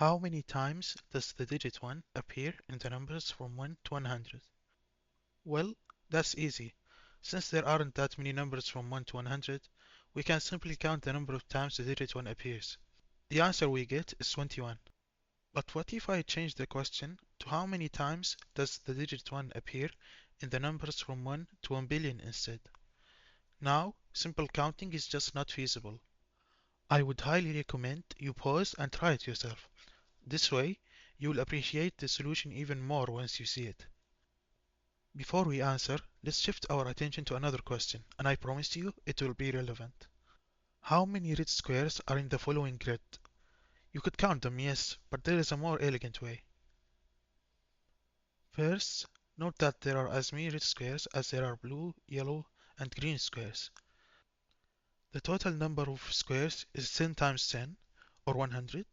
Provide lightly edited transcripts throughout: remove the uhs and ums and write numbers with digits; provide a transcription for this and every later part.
How many times does the digit 1 appear in the numbers from 1 to 100? Well, that's easy. Since there aren't that many numbers from 1 to 100, we can simply count the number of times the digit 1 appears. The answer we get is 21. But what if I change the question to how many times does the digit 1 appear in the numbers from 1 to 1 billion instead? Now, simple counting is just not feasible. I would highly recommend you pause and try it yourself. This way, you'll appreciate the solution even more once you see it. Before we answer, let's shift our attention to another question, and I promise you it will be relevant. How many red squares are in the following grid? You could count them, yes, but there is a more elegant way. First, note that there are as many red squares as there are blue, yellow, and green squares. The total number of squares is 10 times 10, or 100,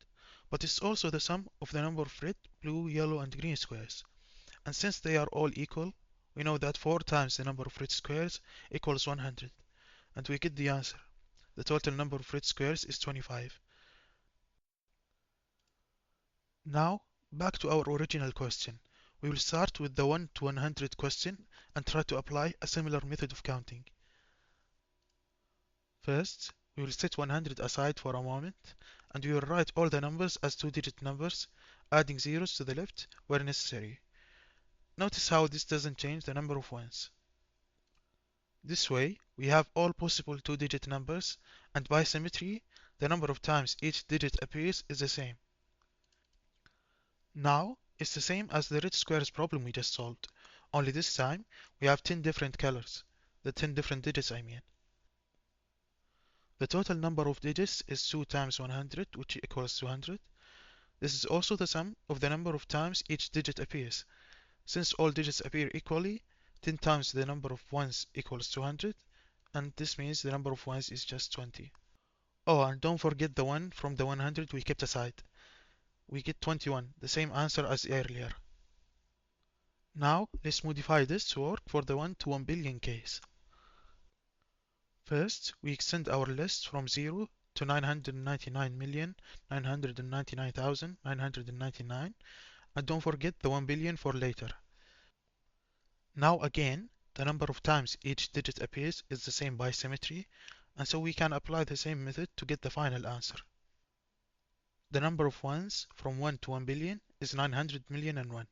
but it's also the sum of the number of red, blue, yellow, and green squares. And since they are all equal, we know that 4 times the number of red squares equals 100. And we get the answer. The total number of red squares is 25. Now, back to our original question. We will start with the 1 to 100 question and try to apply a similar method of counting. First, we will set 100 aside for a moment, and we will write all the numbers as two-digit numbers, adding zeros to the left where necessary. Notice how this doesn't change the number of ones. This way, we have all possible two-digit numbers, and by symmetry, the number of times each digit appears is the same. Now, it's the same as the red squares problem we just solved, only this time we have 10 different colors, the 10 different digits I mean. The total number of digits is 2 times 100, which equals 200. This is also the sum of the number of times each digit appears. Since all digits appear equally, 10 times the number of ones equals 200, and this means the number of ones is just 20. Oh, and don't forget the 1 from the 100 we kept aside. We get 21, the same answer as earlier. Now, let's modify this to work for the 1 to 1 billion case. First, we extend our list from 0 to 999,999,999, and don't forget the 1 billion for later. Now again, the number of times each digit appears is the same by symmetry, and so we can apply the same method to get the final answer. The number of ones from 1 to 1 billion is 900 million and 1.